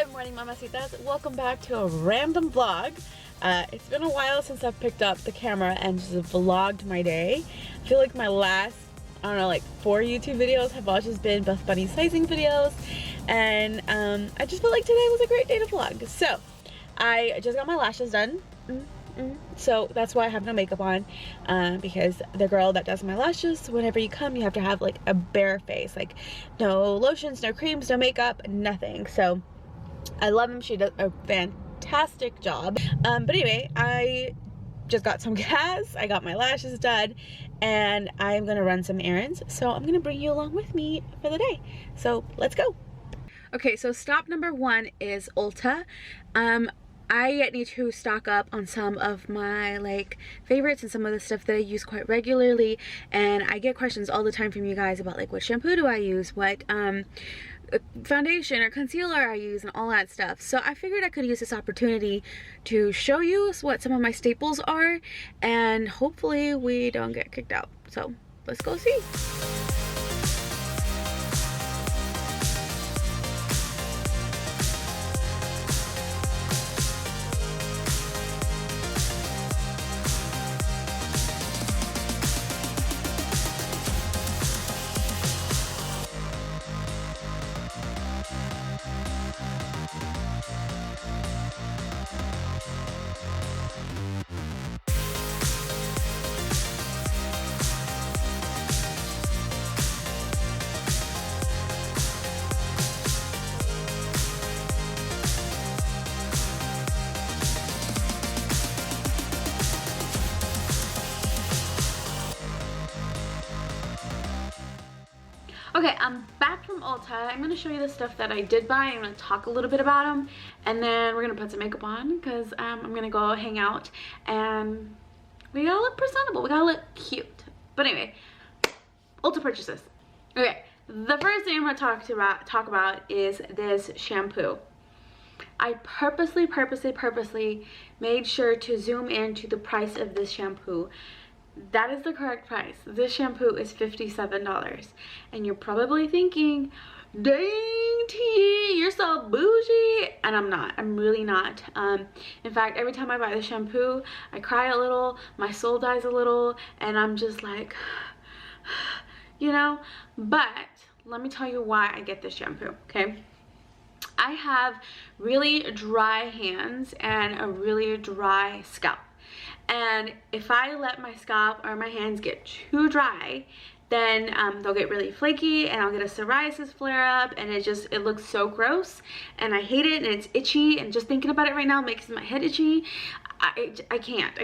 Good morning, mamacitas. Welcome back to a random vlog. It's been a while since I've picked up the camera and just vlogged my day. I feel like my last, I don't know, like 4 YouTube videos have all just been Buffbunny sizing videos, and I just felt like today was a great day to vlog. So I just got my lashes done. So that's why I have no makeup on, because the girl that does my lashes, whenever you come, you have to have like a bare face, like no lotions, no creams, no makeup, nothing. So I love him. She does a fantastic job. But anyway, I just got some gas, I got my lashes done, and I'm gonna run some errands. So I'm gonna bring you along with me for the day. So let's go. Okay, so stop number 1 is Ulta. I need to stock up on some of my like favorites and some of the stuff that I use quite regularly, and I get questions all the time from you guys about like what shampoo do I use, what foundation or concealer I use, and all that stuff. So I figured I could use this opportunity to show you what some of my staples are, and hopefully we don't get kicked out. So let's go see. Okay, I'm back from Ulta. I'm going to show you the stuff that I did buy. I'm going to talk a little bit about them, and then we're going to put some makeup on because I'm going to go hang out, and we got to look presentable. We got to look cute. But anyway, Ulta purchases. Okay, the first thing I'm going to talk about is this shampoo. I purposely made sure to zoom into the price of this shampoo. That is the correct price. This shampoo is $57, and you're probably thinking, dang T, you're so bougie. And I'm not. I'm really not. In fact, every time I buy the shampoo, I cry a little, my soul dies a little, and I'm just like, you know. But let me tell you why I get this shampoo, okay? I have really dry hands and a really dry scalp. And if I let my scalp or my hands get too dry, then they'll get really flaky, and I'll get a psoriasis flare up, and it looks so gross, and I hate it, and it's itchy, and just thinking about it right now makes my head itchy. I can't,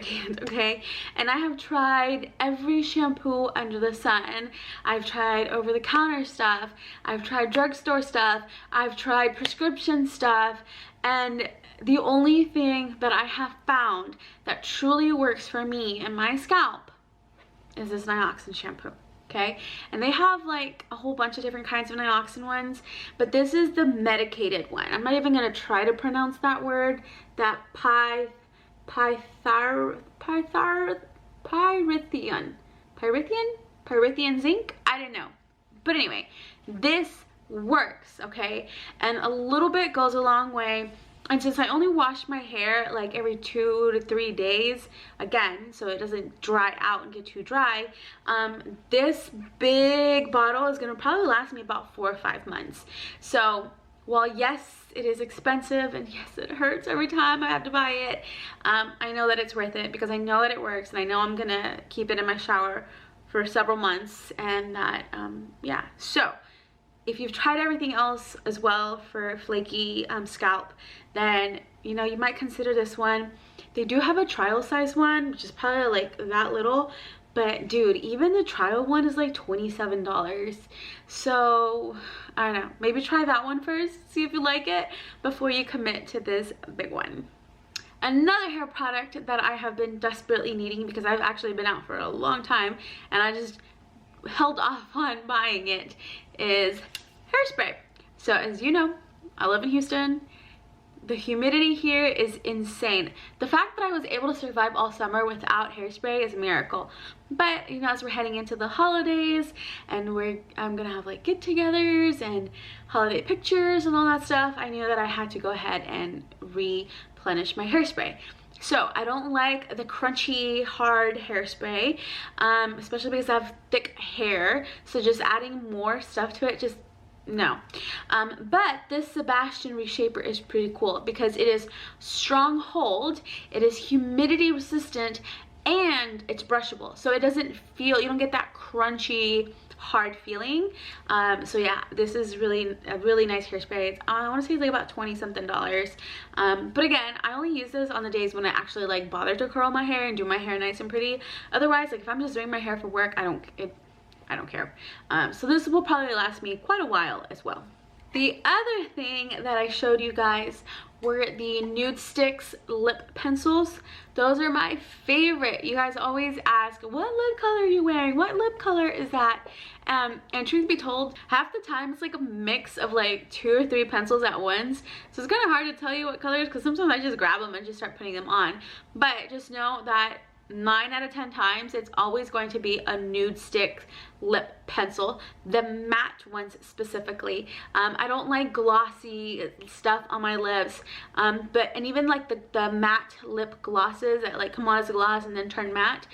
okay? And I have tried every shampoo under the sun. I've tried over-the-counter stuff, I've tried drugstore stuff, I've tried prescription stuff, and the only thing that I have found that truly works for me and my scalp is this Nioxin shampoo, okay? And they have like a whole bunch of different kinds of Nioxin ones, but this is the medicated one. I'm not even gonna try to pronounce that word, that pyrithian zinc, I don't know. But anyway, this works, okay? And a little bit goes a long way. And since I only wash my hair like every 2 to 3 days, again, so it doesn't dry out and get too dry, this big bottle is gonna probably last me about 4 or 5 months. So while yes, it is expensive, and yes, it hurts every time I have to buy it, I know that it's worth it because I know that it works, and I know I'm gonna keep it in my shower for several months, and that, yeah. So if you've tried everything else as well for flaky scalp, then you know you might consider this one. They do have a trial size one, which is probably like that little, but dude, even the trial one is like $27. So I don't know, maybe try that one first, see if you like it before you commit to this big one. Another hair product that I have been desperately needing, because I've actually been out for a long time and I just held off on buying it, is hairspray. So as you know, I live in Houston. the humidity here is insane. The fact that I was able to survive all summer without hairspray is a miracle. But you know, as we're heading into the holidays and I'm gonna have like get-togethers and holiday pictures and all that stuff, I knew that I had to go ahead and replenish my hairspray. So I don't like the crunchy, hard hairspray, especially because I have thick hair. So just adding more stuff to it, just no. But this Sebastian Reshaper is pretty cool because it is strong hold, it is humidity resistant, and it's brushable. So it doesn't feel, you don't get that crunchy, hard feeling. So yeah, this is a really nice hairspray. It's, I want to say it's like about 20 something dollars. But again, I only use this on the days when I actually like bother to curl my hair and do my hair nice and pretty. Otherwise, like if I'm just doing my hair for work, I don't care. So this will probably last me quite a while as well. The other thing that I showed you guys were the Nude Sticks lip pencils. Those are my favorite. You guys always ask, what lip color are you wearing? What lip color is that? And truth be told, half the time it's like a mix of like 2 or 3 pencils at once. So it's kind of hard to tell you what colors because sometimes I just grab them and just start putting them on. But just know that 9 out of 10 times it's always going to be a Nude Stick lip pencil, the matte ones specifically. I don't like glossy stuff on my lips, and even like the matte lip glosses that like come on as a gloss and then turn matte,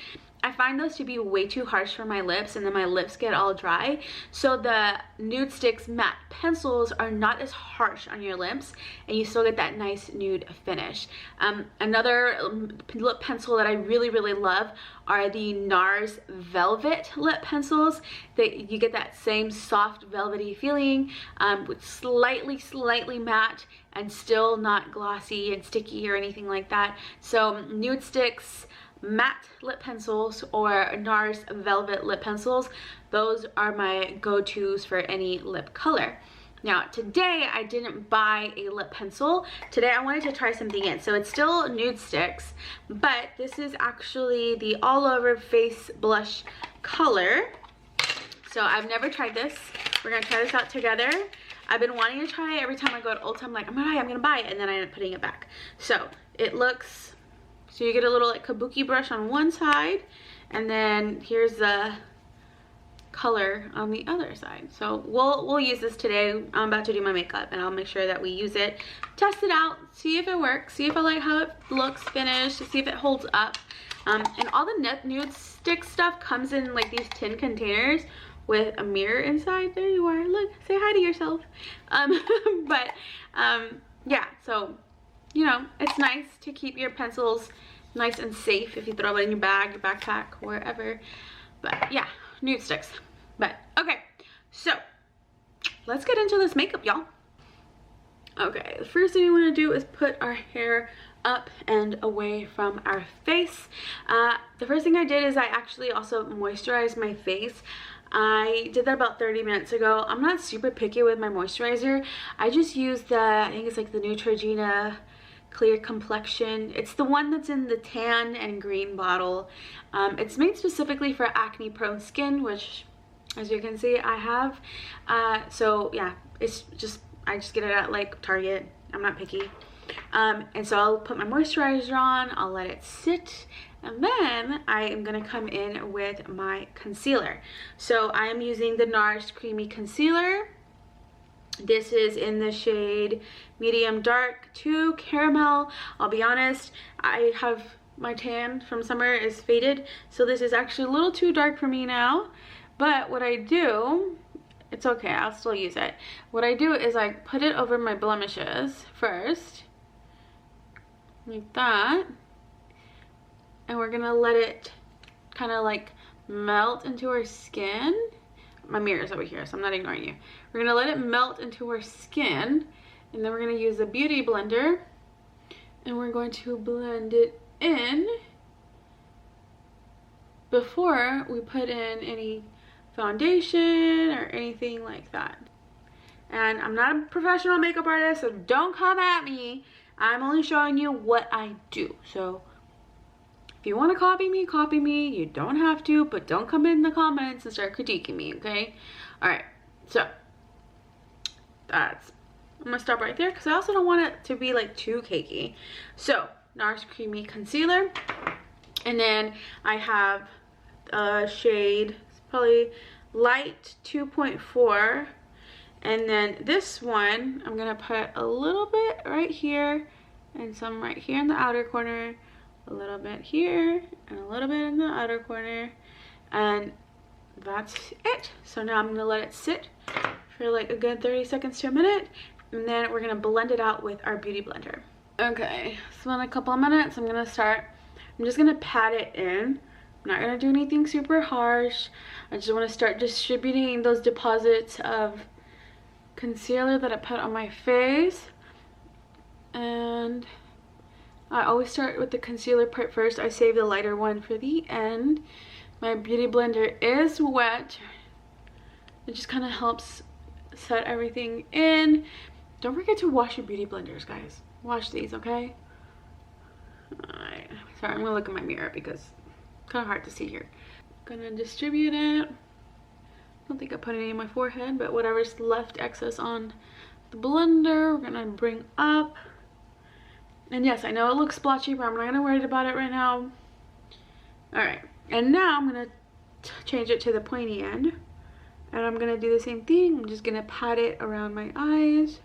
I find those to be way too harsh for my lips, and then my lips get all dry. So the Nude Sticks matte pencils are not as harsh on your lips, and you still get that nice nude finish. Another lip pencil that I really love are the NARS Velvet lip pencils. You get that same soft velvety feeling, with slightly matte and still not glossy and sticky or anything like that. So Nude Sticks matte lip pencils or NARS Velvet lip pencils, those are my go-tos for any lip color. Now today I didn't buy a lip pencil. Today I wanted to try something in. So it's still Nude Sticks, but this is actually the all over face blush color. So I've never tried this. We're gonna try this out together. I've been wanting to try it. Every time I go to Ulta, I'm like, I'm gonna buy it, and then I end up putting it back. So it looks, so you get a little like kabuki brush on one side, and then here's the color on the other side. So we'll use this today. I'm about to do my makeup, and I'll make sure that we use it, test it out, see if it works, see if I like how it looks finished, see if it holds up. And all the Nude Stick stuff comes in like these tin containers with a mirror inside. There you are. Look, say hi to yourself. Yeah, so you know, it's nice to keep your pencils nice and safe if you throw it in your bag, your backpack, wherever. But yeah, Nude Sticks. But okay, so let's get into this makeup, y'all. Okay, the first thing we want to do is put our hair up and away from our face. The first thing I did is I actually also moisturized my face. I did that about 30 minutes ago. I'm not super picky with my moisturizer. I just use I think it's like the Neutrogena Clear Complexion. It's the one that's in the tan and green bottle. It's made specifically for acne prone skin, which as you can see I have. So yeah, I just get it at like Target. I'm not picky. And so I'll put my moisturizer on, I'll let it sit, and then I am going to come in with my concealer. So I am using the NARS Creamy Concealer. This is in the shade Medium Dark to Caramel. I'll be honest, my tan from summer is faded, so this is actually a little too dark for me now. But what I do, it's okay, I'll still use it. What I do is I put it over my blemishes first, like that, and we're gonna let it kind of like melt into our skin. My mirror's over here, so I'm not ignoring you. We're gonna let it melt into our skin, and then we're gonna use a beauty blender, and we're going to blend it in before we put in any foundation or anything like that. And I'm not a professional makeup artist, so don't come at me. I'm only showing you what I do. So if you want to copy me. You don't have to, but don't come in the comments and start critiquing me, okay? All right, so that's I'm gonna stop right there because I also don't want it to be like too cakey. So NARS Creamy Concealer, and then I have a shade, it's probably light 2.4, and then this one I'm gonna put a little bit right here and some right here in the outer corner, a little bit here and a little bit in the outer corner, and that's it. So now I'm gonna let it sit for like a good 30 seconds to a minute, and then we're gonna blend it out with our beauty blender. Okay, so in a couple of minutes I'm just gonna pat it in. I'm not gonna do anything super harsh. I just want to start distributing those deposits of concealer that I put on my face. And I always start with the concealer part first. I save the lighter one for the end. My beauty blender is wet. It just kind of helps set everything in. Don't forget to wash your beauty blenders, guys. Wash these, okay? Alright, sorry, I'm gonna look in my mirror because it's kind of hard to see here. Gonna distribute it. I don't think I put any in my forehead, but whatever's left excess on the blender, we're gonna bring up. And yes, I know it looks splotchy, but I'm not gonna worry about it right now. Alright, and now I'm gonna change it to the pointy end. And I'm gonna do the same thing. I'm just gonna pat it around my eyes.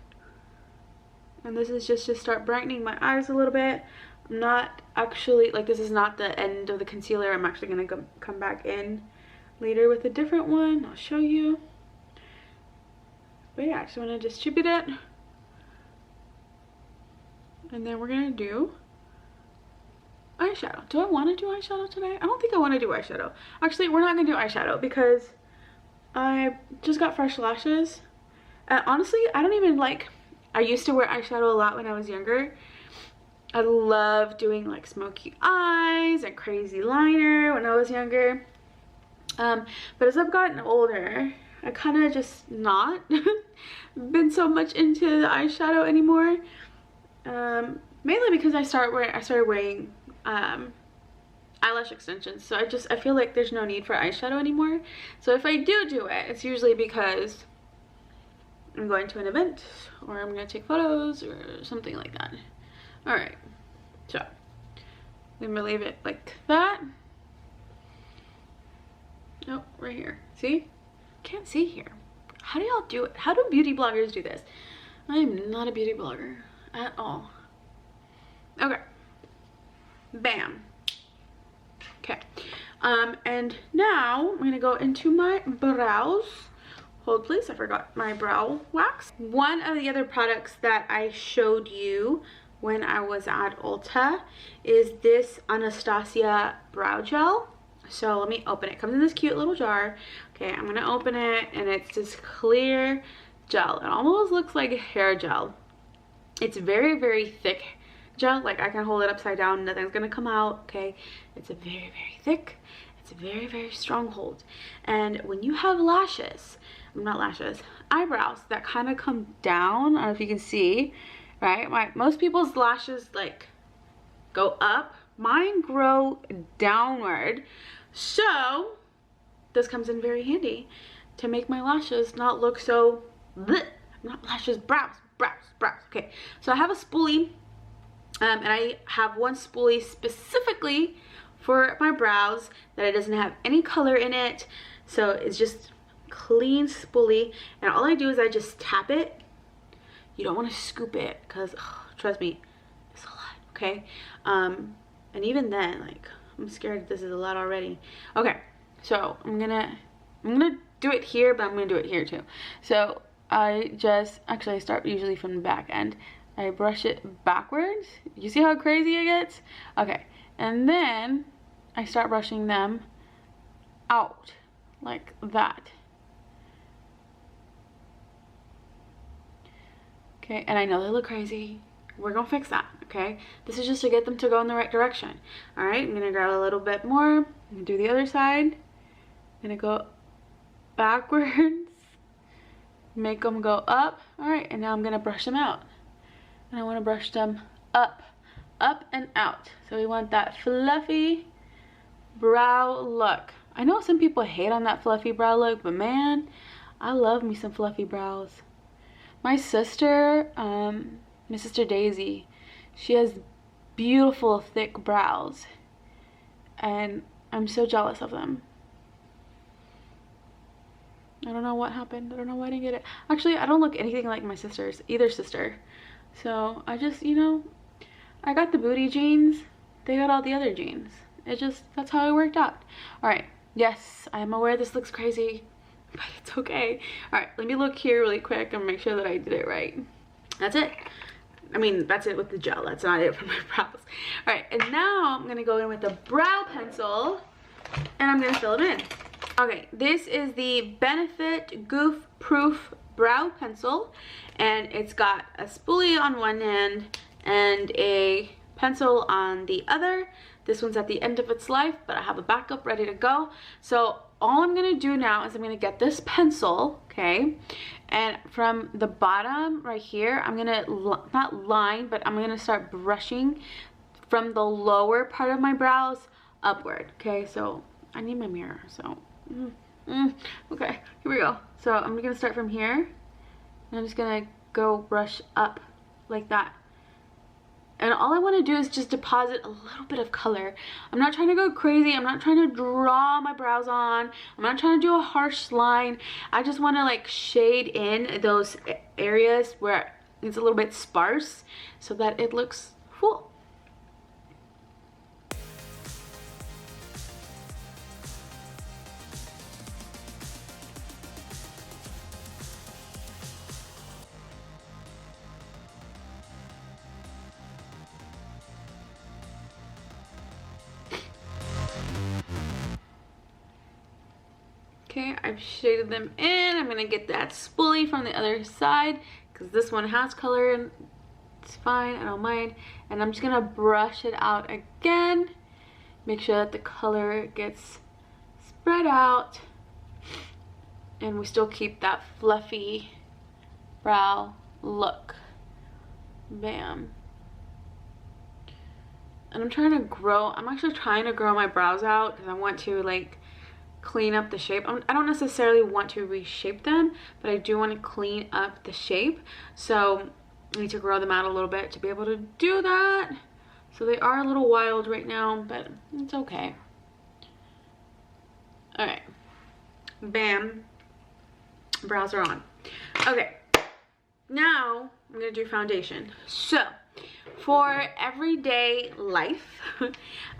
And this is just to start brightening my eyes a little bit. I'm not actually, like, this is not the end of the concealer. I'm actually gonna come back in later with a different one. I'll show you. But yeah, I just wanna distribute it. And then we're gonna do eyeshadow. Do I wanna do eyeshadow today? I don't think I wanna do eyeshadow. Actually, we're not gonna do eyeshadow because I just got fresh lashes. And honestly, I don't even like, I used to wear eyeshadow a lot when I was younger. I love doing like smoky eyes and crazy liner when I was younger. But as I've gotten older, I kind of just not been so much into the eyeshadow anymore. Mainly because I started wearing eyelash extensions. So I feel like there's no need for eyeshadow anymore. So if I do it, it's usually because I'm going to an event or I'm going to take photos or something like that. Alright, so I'm gonna leave it like that. Oh, right here. See? Can't see here. How do y'all do it? How do beauty bloggers do this? I am not a beauty blogger at all. Okay. Bam. Okay. And now I'm gonna go into my brows. Hold please, I forgot my brow wax. One of the other products that I showed you when I was at Ulta is this Anastasia brow gel. So let me open it. It comes in this cute little jar. Okay, I'm gonna open it, and it's this clear gel. It almost looks like hair gel. It's very, very thick gel. Like, I can hold it upside down, nothing's gonna come out. Okay, it's a very, very thick, it's a very, very strong hold. And when you have lashes, not lashes, eyebrows that kind of come down, I don't know if you can see, right? Most people's lashes like go up, mine grow downward. So this comes in very handy to make my lashes not look so bleh. Not lashes, brows. Okay, so I have a spoolie, and I have one spoolie specifically for my brows that it doesn't have any color in it. So it's just clean spoolie, and all I do is I just tap it. You don't want to scoop it because trust me, it's a lot. Okay, and even then, like, I'm scared this is a lot already. Okay, so I'm gonna do it here, but I'm gonna do it here too. So I start usually from the back end. I brush it backwards. You see how crazy it gets? Okay, and then I start brushing them out like that. Okay, and I know they look crazy. We're gonna fix that, okay? This is just to get them to go in the right direction. All right, I'm gonna grab a little bit more. I'm gonna do the other side. I'm gonna go backwards, make them go up. All right, and now I'm gonna brush them out. And I wanna brush them up and out. So we want that fluffy brow look. I know some people hate on that fluffy brow look, but man, I love me some fluffy brows. My sister, my sister Daisy, she has beautiful thick brows, and I'm so jealous of them. I don't know what happened. I don't know why I didn't get it. Actually, I don't look anything like my sisters, either sister. So I just, you know, I got the booty genes. They got all the other genes. It just, that's how it worked out. All right. Yes, I am aware this looks crazy, but it's okay. All right, let me look here really quick and make sure that I did it right. That's it. I mean, that's it with the gel. That's not it for my brows. All right, and now I'm gonna go in with the brow pencil and I'm gonna fill them in. Okay, this is the Benefit Goof Proof Brow Pencil, and it's got a spoolie on one end and a pencil on the other. This one's at the end of its life, but I have a backup ready to go. So all I'm gonna do now is I'm gonna get this pencil, okay? And from the bottom right here, I'm gonna, not line, but I'm gonna start brushing from the lower part of my brows upward, okay? So I need my mirror, so. Okay, here we go. So I'm gonna start from here, and I'm just gonna go brush up like that. And all I want to do is just deposit a little bit of color. I'm not trying to go crazy. I'm not trying to draw my brows on. I'm not trying to do a harsh line. I just want to like shade in those areas where it's a little bit sparse so that it looks full. Okay, I've shaded them in. I'm gonna get that spoolie from the other side because this one has color and it's fine, I don't mind. And I'm just gonna brush it out again. Make sure that the color gets spread out and we still keep that fluffy brow look. Bam. And I'm actually trying to grow my brows out because I want to like clean up the shape. I don't necessarily want to reshape them, but I do want to clean up the shape. So I need to grow them out a little bit to be able to do that. So they are a little wild right now, but it's okay. All right, bam, brows are on. Okay, now I'm gonna do foundation. So for everyday life,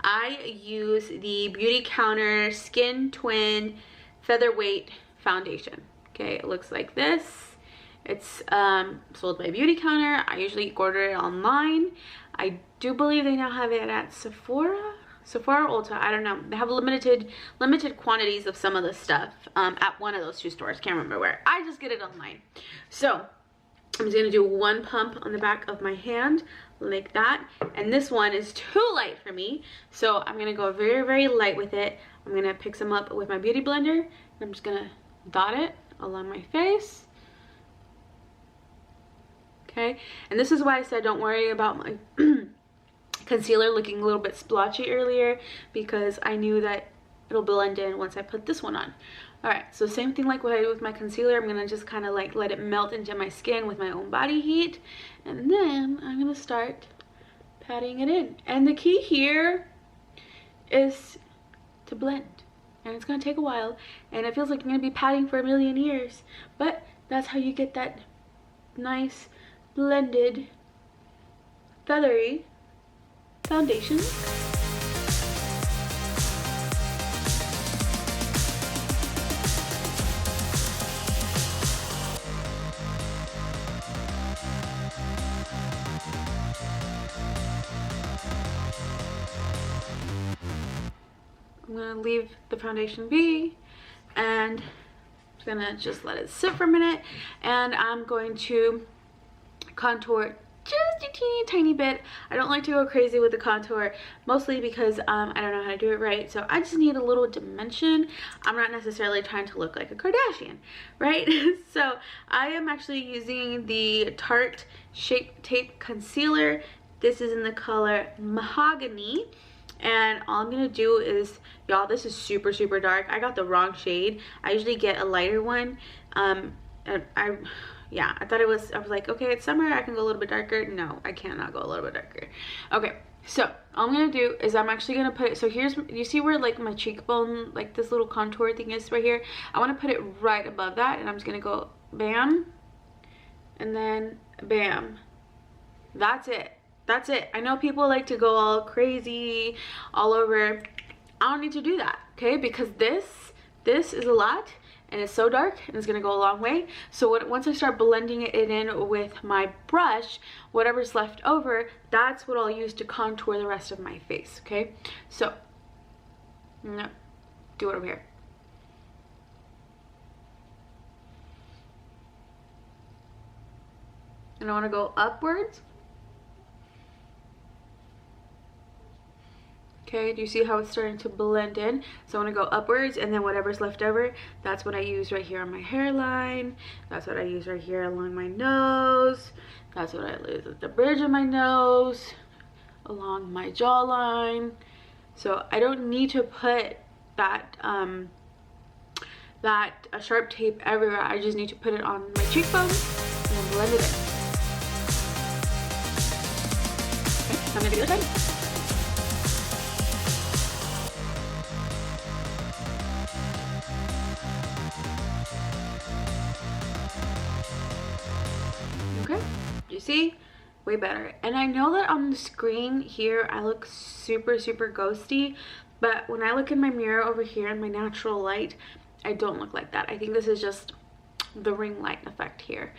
I use the Beauty Counter Skin Twin Featherweight Foundation. Okay, it looks like this. It's sold by Beauty Counter. I usually order it online. I do believe they now have it at Sephora or Ulta. I don't know. They have limited quantities of some of the stuff at one of those two stores. Can't remember where. I just get it online. So I'm just gonna do one pump on the back of my hand like that, and this one is too light for me, so I'm gonna go very, very light with it. I'm gonna pick some up with my beauty blender, and I'm just gonna dot it along my face. Okay, and this is why I said don't worry about my concealer looking a little bit splotchy earlier, because I knew that it'll blend in once I put this one on. All right, so same thing like what I do with my concealer. I'm gonna just kind of like let it melt into my skin with my own body heat, and then I'm gonna start patting it in. And the key here is to blend, and it's gonna take a while, and it feels like you're gonna be patting for a million years, but that's how you get that nice blended feathery foundation. I'm gonna leave the foundation be, and I'm gonna just let it sit for a minute, and I'm going to contour just a teeny tiny bit. I don't like to go crazy with the contour, mostly because I don't know how to do it right, so I just need a little dimension. I'm not necessarily trying to look like a Kardashian, right? So I am actually using the Tarte Shape Tape Concealer. This is in the color Mahogany. And all I'm gonna do is, y'all, this is super, super dark. I got the wrong shade. I usually get a lighter one. And yeah, I was like, okay, it's summer, I can go a little bit darker. No, I cannot go a little bit darker. Okay, so all I'm gonna do is I'm actually gonna put it, so here's, you see where like my cheekbone, like this little contour thing is right here? I want to put it right above that, and I'm just gonna go bam, and then bam. That's it. That's it. I know people like to go all crazy all over. I don't need to do that, okay? Because this is a lot, and it's so dark, and it's gonna go a long way. So once I start blending it in with my brush, whatever's left over, that's what I'll use to contour the rest of my face, okay? So, no, do it over here. And I wanna go upwards. Okay, do you see how it's starting to blend in? So I want to go upwards, and then whatever's left over, that's what I use right here on my hairline. That's what I use right here along my nose. That's what I use at the bridge of my nose, along my jawline. So I don't need to put that sharp tape everywhere. I just need to put it on my cheekbones and then blend it in. Okay, I'm gonna do the other side. You see, way better. And I know that on the screen here I look super ghosty, but when I look in my mirror over here in my natural light, I don't look like that. I think this is just the ring light effect here,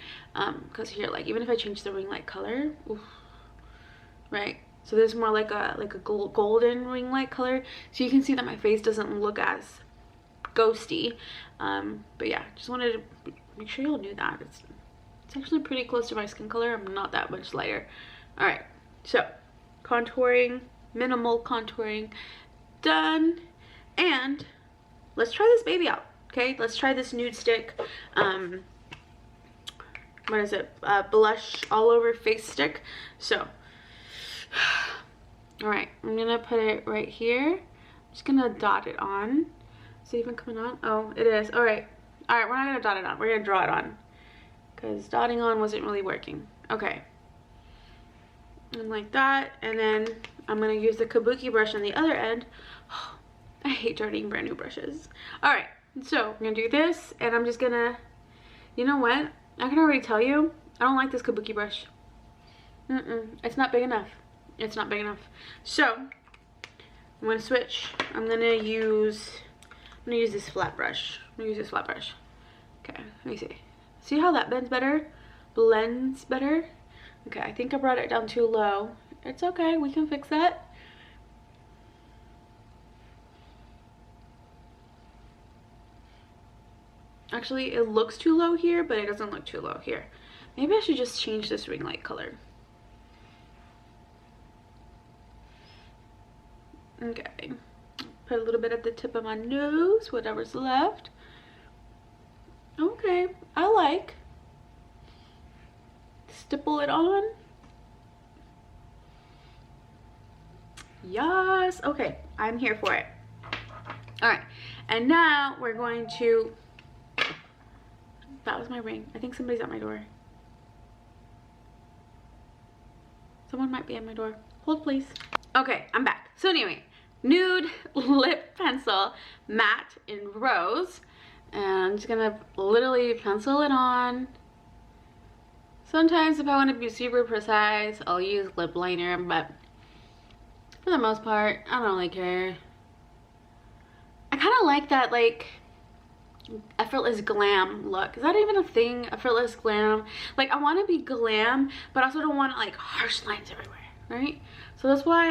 because here, like, even if I change the ring light color, oof, right, so this is more like a golden ring light color, so you can see that my face doesn't look as ghosty. But yeah, just wanted to make sure y'all knew that it's actually pretty close to my skin color. I'm not that much lighter. All right, so contouring, minimal contouring done, and let's try this baby out. Okay, let's try this nude stick. What is it? Blush all over face stick. So, all right, I'm gonna put it right here. I'm just gonna dot it on. Is it even coming on? Oh, it is. All right, we're not gonna dot it on. We're gonna draw it on, because dotting on wasn't really working. Okay, and like that, and then I'm gonna use the kabuki brush on the other end. I hate darting brand new brushes. All right, so I'm gonna do this, and I'm just gonna, you know what? I can already tell you, I don't like this kabuki brush. It's not big enough. It's not big enough. So I'm gonna switch. I'm gonna use this flat brush. Okay, let me see. See how that bends better? Blends better? Okay, I think I brought it down too low. It's okay, we can fix that. Actually, it looks too low here, but it doesn't look too low here. Maybe I should just change this ring light color. Okay, put a little bit at the tip of my nose, whatever's left. Okay, I like. Stipple it on. Yes, okay, I'm here for it. All right, and now we're going to, that was my ring. I think somebody's at my door. Someone might be at my door. Hold, please. Okay, I'm back. So anyway, nude lip pencil, matte in rose. And I'm just gonna literally pencil it on. Sometimes if I want to be super precise, I'll use lip liner, but for the most part, I don't really care. I kind of like that, like, effortless glam look. Is that even a thing? Effortless glam. Like, I want to be glam, but I also don't want like harsh lines everywhere, right? So that's why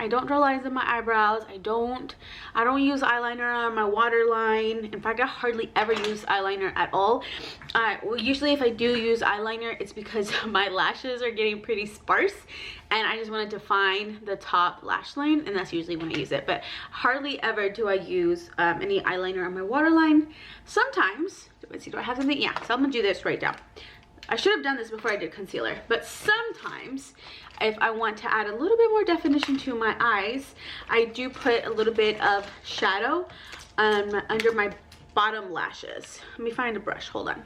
I don't draw lines in my eyebrows. I don't use eyeliner on my waterline. In fact, I hardly ever use eyeliner at all. Usually if I do use eyeliner, it's because my lashes are getting pretty sparse and I just want to define the top lash line, and that's usually when I use it. But hardly ever do I use any eyeliner on my waterline. Sometimes, do I have something? Yeah, so I'm gonna do this right now. I should have done this before I did concealer, but sometimes if I want to add a little bit more definition to my eyes, I do put a little bit of shadow under my bottom lashes. Let me find a brush, hold on.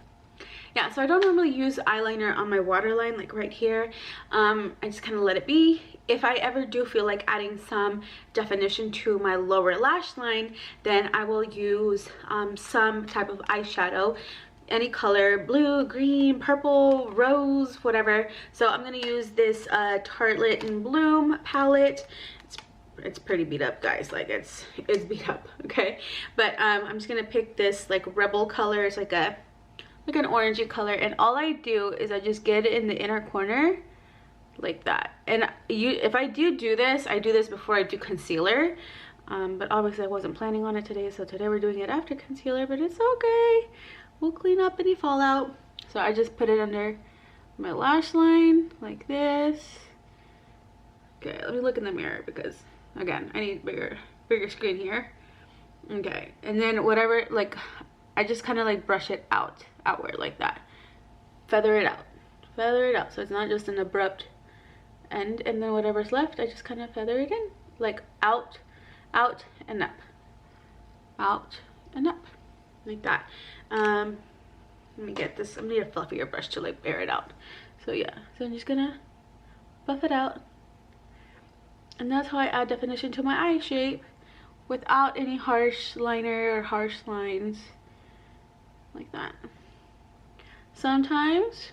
yeah, so I don't normally use eyeliner on my waterline, like right here. I just kind of let it be. If I ever do feel like adding some definition to my lower lash line, then I will use some type of eyeshadow, any color, blue, green, purple, rose, whatever. So I'm gonna use this Tartelette and Bloom palette. It's pretty beat up, guys, like it's beat up, okay? But I'm just gonna pick this like Rebel color. It's like an orangey color, and all I do is I just get it in the inner corner like that. And if I do this, I do this before I do concealer, but obviously I wasn't planning on it today, so today we're doing it after concealer, but it's okay, we'll clean up any fallout. So I just put it under my lash line like this. Okay, let me look in the mirror because again I need bigger screen here. Okay, and then whatever, like I just kind of like brush it outward like that, feather it out so it's not just an abrupt end, and then whatever's left I just kind of feather it in, like out and up, out and up like that. Let me get this, I need a fluffier brush to like air it out. So yeah, so I'm just gonna buff it out, and that's how I add definition to my eye shape without any harsh liner or harsh lines, like that. Sometimes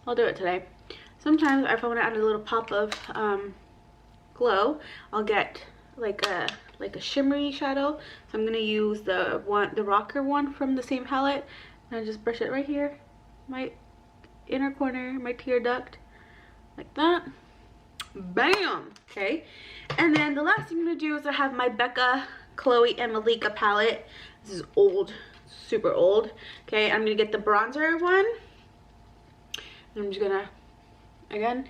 I'll do it today. Sometimes if I want to add a little pop of glow, I'll get like a shimmery shadow. So I'm gonna use the rocker one from the same palette, and I just brush it right here, my inner corner, my tear duct, like that. Bam. Okay, and then the last thing I'm gonna do is I have my Becca, Chloe, and Malika palette. This is old, super old. Okay, I'm gonna get the bronzer one. I'm just gonna, again,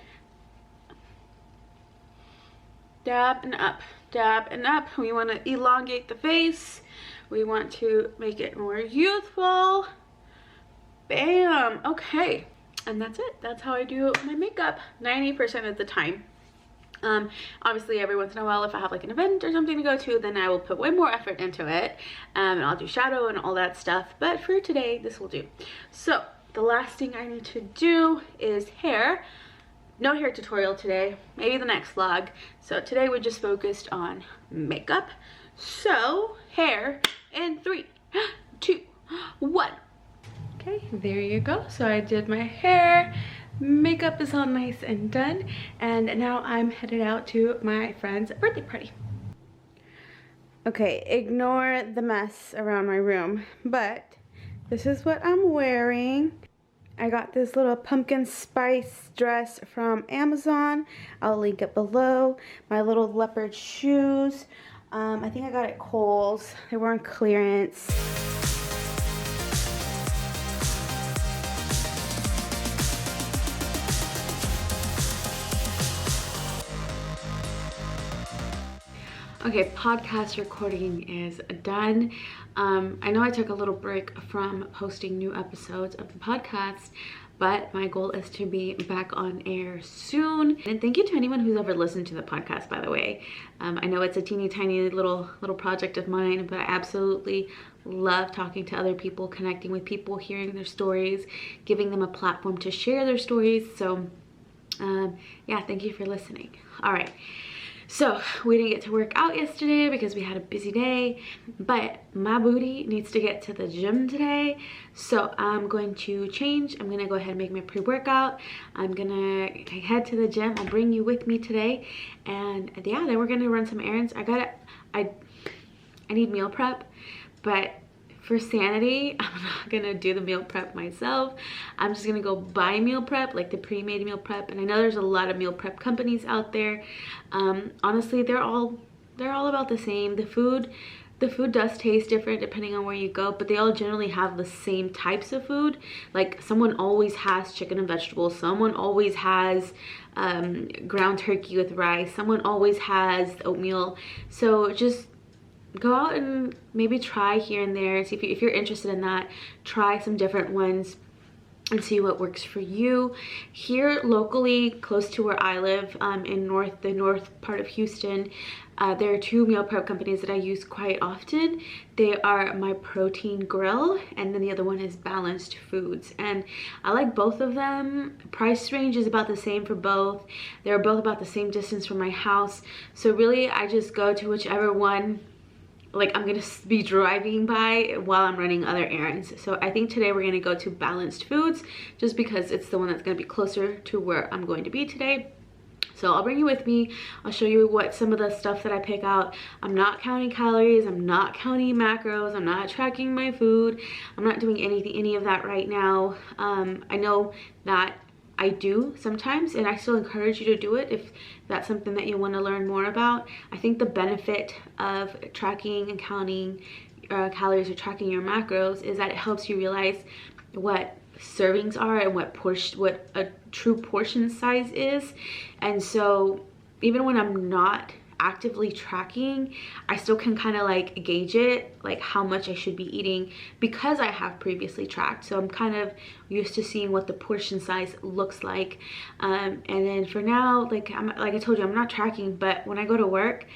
dab and up, dab and up. We want to elongate the face. We want to make it more youthful. Bam. Okay, and that's it. That's how I do my makeup 90% of the time. Obviously every once in a while if I have like an event or something to go to, then I will put way more effort into it, and I'll do shadow and all that stuff, but for today this will do. So the last thing I need to do is hair. No hair tutorial today, maybe the next vlog. So today we just focused on makeup. So hair in 3, 2, 1. Okay, there you go. So I did my hair, makeup is all nice and done, and now I'm headed out to my friend's birthday party. Okay, ignore the mess around my room, but this is what I'm wearing. I got this little pumpkin spice dress from Amazon. I'll link it below. My little leopard shoes. I think I got it at Kohl's. They were on clearance. Okay, podcast recording is done. I know I took a little break from posting new episodes of the podcast, but my goal is to be back on air soon. And thank you to anyone who's ever listened to the podcast, by the way. I know it's a teeny tiny little project of mine, but I absolutely love talking to other people, connecting with people, hearing their stories, giving them a platform to share their stories. So yeah, thank you for listening. All right. So we didn't get to work out yesterday because we had a busy day, but my booty needs to get to the gym today. So I'm going to change. I'm gonna go ahead and make my pre-workout. I'm gonna head to the gym. I'll bring you with me today, and yeah, then we're gonna run some errands. I need meal prep, but for sanity, I'm not gonna do the meal prep myself. I'm just gonna go buy meal prep, like the pre-made meal prep. And I know there's a lot of meal prep companies out there. Honestly, they're all about the same. The food does taste different depending on where you go, but they all generally have the same types of food. Like someone always has chicken and vegetables. Someone always has ground turkey with rice. Someone always has oatmeal. So just go out and maybe try here and there. See if you're interested in that. Try some different ones. and see what works for you. Here locally, close to where I live, in the north part of Houston, there are two meal prep companies that I use quite often. They are My Protein Grill, and then the other one is Balanced Foods, and I like both of them. Price range is about the same for both. They're both about the same distance from my house, so really I just go to whichever one like I'm gonna be driving by while I'm running other errands. So I think today we're gonna go to Balanced Foods just because it's the one that's gonna be closer to where I'm going to be today. So I'll bring you with me. I'll show you what some of the stuff that I pick out. I'm not counting calories, I'm not counting macros, I'm not tracking my food, I'm not doing any of that right now. I know that I do sometimes, and I still encourage you to do it if that's something that you want to learn more about. I think the benefit of tracking and counting calories or tracking your macros is that it helps you realize what servings are and what a true portion size is. And so even when I'm not actively tracking, I still can kind of like gauge it, like how much I should be eating, because I have previously tracked. So I'm kind of used to seeing what the portion size looks like. And then for now, like I told you, I'm not tracking, but when I go to work,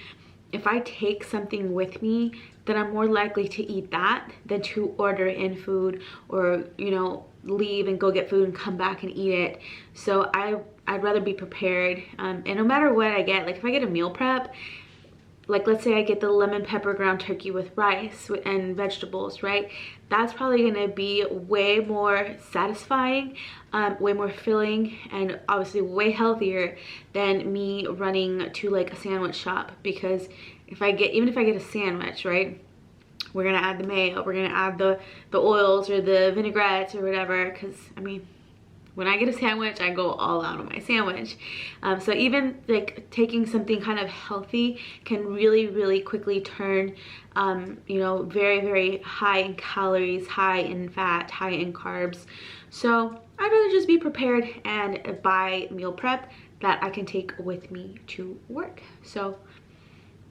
if I take something with me, then I'm more likely to eat that than to order in food or, you know, leave and go get food and come back and eat it. So I'd rather be prepared. And no matter what I get, like if I get a meal prep, like let's say I get the lemon pepper ground turkey with rice and vegetables, right? That's probably gonna be way more satisfying, way more filling, and obviously way healthier than me running to like a sandwich shop. Because even if I get a sandwich, right? We're gonna add the mayo, we're gonna add the oils or the vinaigrettes or whatever, because I mean, when I get a sandwich, I go all out on my sandwich. So even like taking something kind of healthy can really quickly turn, you know, very high in calories, high in fat, high in carbs. So I'd rather just be prepared and buy meal prep that I can take with me to work. So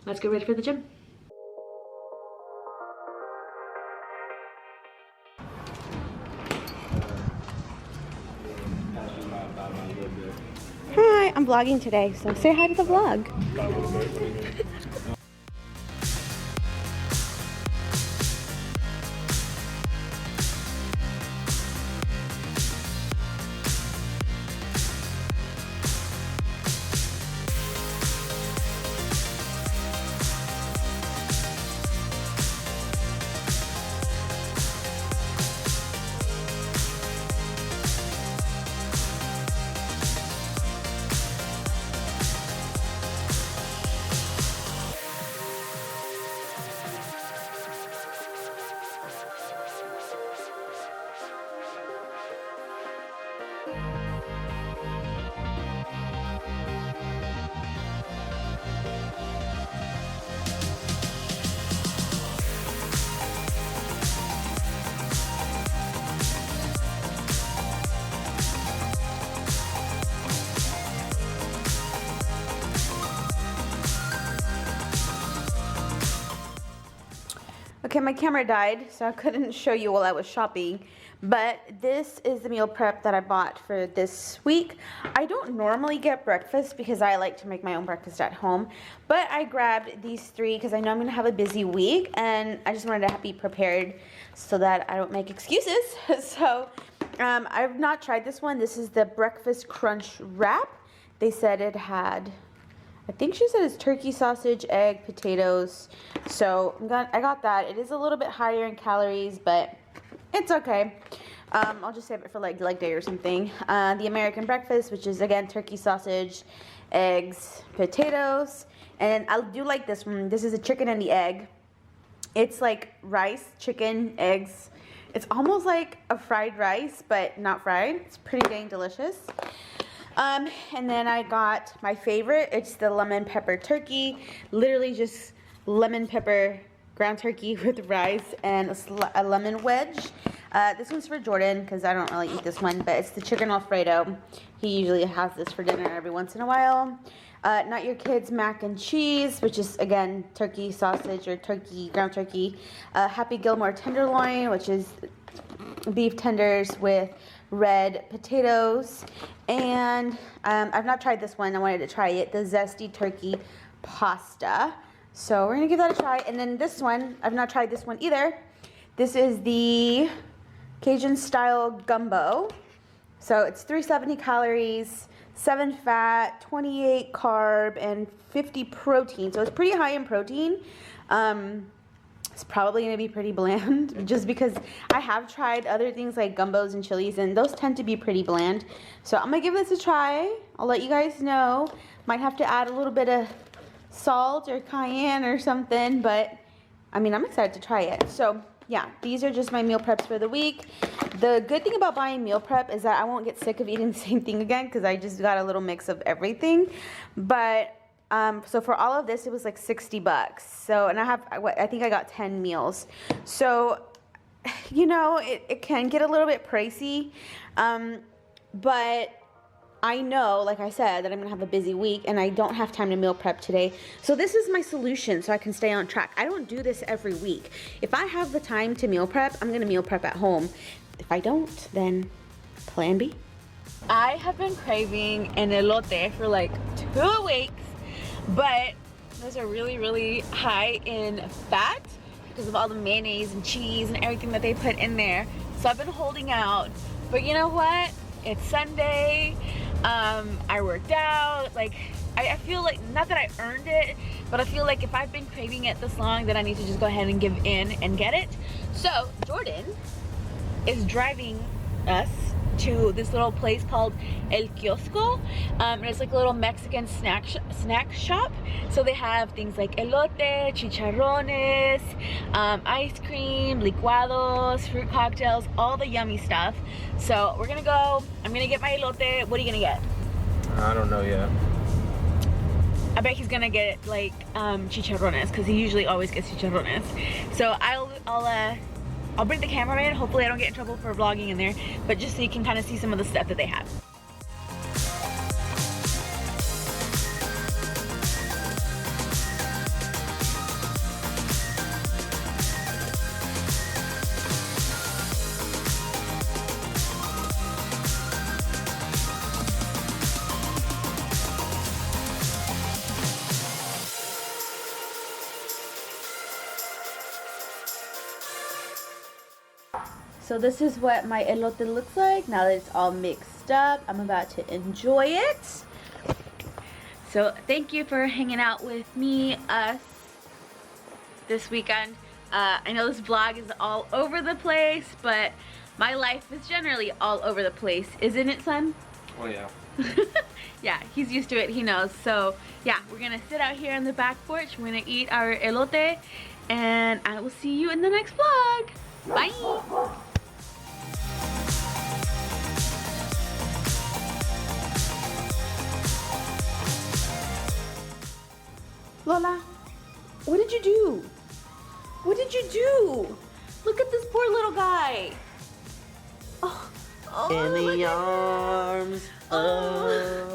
let's get ready for the gym. Hi, I'm vlogging today, so say hi to the vlog. Okay, my camera died, so I couldn't show you while I was shopping, but this is the meal prep that I bought for this week. I don't normally get breakfast because I like to make my own breakfast at home, but I grabbed these three because I know I'm going to have a busy week, and I just wanted to be prepared so that I don't make excuses. So I've not tried this one. This is the Breakfast Crunch Wrap. They said it had, I think she said it's turkey, sausage, egg, potatoes. So I got that. It is a little bit higher in calories, but it's okay. I'll just save it for like leg day or something. The American breakfast, which is again turkey, sausage, eggs, potatoes. And I do like this one. This is a chicken and the egg. It's like rice, chicken, eggs. It's almost like a fried rice, but not fried. It's pretty dang delicious. And then I got my favorite. It's the lemon pepper turkey. Literally just lemon pepper ground turkey with rice and a lemon wedge. This one's for Jordan because I don't really eat this one, but it's the chicken Alfredo. He usually has this for dinner every once in a while. Not Your Kids mac and cheese, which is again turkey, sausage, or turkey, ground turkey. Happy Gilmore tenderloin, which is beef tenders with red potatoes. And I've not tried this one. I wanted to try it, the zesty turkey pasta. So we're gonna give that a try. And then this one, I've not tried this one either. This is the Cajun style gumbo. So it's 370 calories, 7 fat, 28 carb, and 50 protein. So it's pretty high in protein. It's probably gonna be pretty bland just because I have tried other things like gumbos and chilies and those tend to be pretty bland. So I'm gonna give this a try. I'll let you guys know. Might have to add a little bit of salt or cayenne or something, but I mean, I'm excited to try it. So yeah, these are just my meal preps for the week. The good thing about buying meal prep is that I won't get sick of eating the same thing again because I just got a little mix of everything. But so for all of this, it was like 60 bucks. So, and I think I got 10 meals. So, you know, it can get a little bit pricey. But I know, like I said, that I'm gonna have a busy week and I don't have time to meal prep today. So this is my solution so I can stay on track. I don't do this every week. If I have the time to meal prep, I'm gonna meal prep at home. If I don't, then plan B. I have been craving an elote for like 2 weeks, but those are really, really high in fat because of all the mayonnaise and cheese and everything that they put in there. So I've been holding out, but you know what? It's Sunday. I worked out. Like, I feel like, not that I earned it, but I feel like if I've been craving it this long, then I need to just go ahead and give in and get it. So Jordan is driving us to this little place called El Kiosco, and it's like a little Mexican snack shop. So they have things like elote, chicharrones, ice cream, licuados, fruit cocktails, all the yummy stuff. So we're gonna go. I'm gonna get my elote. What are you gonna get? I don't know yet. I bet he's gonna get like chicharrones because he usually always gets chicharrones. So I'll bring the cameraman. Hopefully I don't get in trouble for vlogging in there, but just so you can kind of see some of the stuff that they have. So this is what my elote looks like now that it's all mixed up. I'm about to enjoy it. So thank you for hanging out with us this weekend. I know this vlog is all over the place, but my life is generally all over the place. Isn't it, son? Oh yeah. Yeah, he's used to it, he knows. So yeah, we're gonna sit out here on the back porch. We're gonna eat our elote, and I will see you in the next vlog. Bye! Lola, what did you do? What did you do? Look at this poor little guy. Oh, In the arms of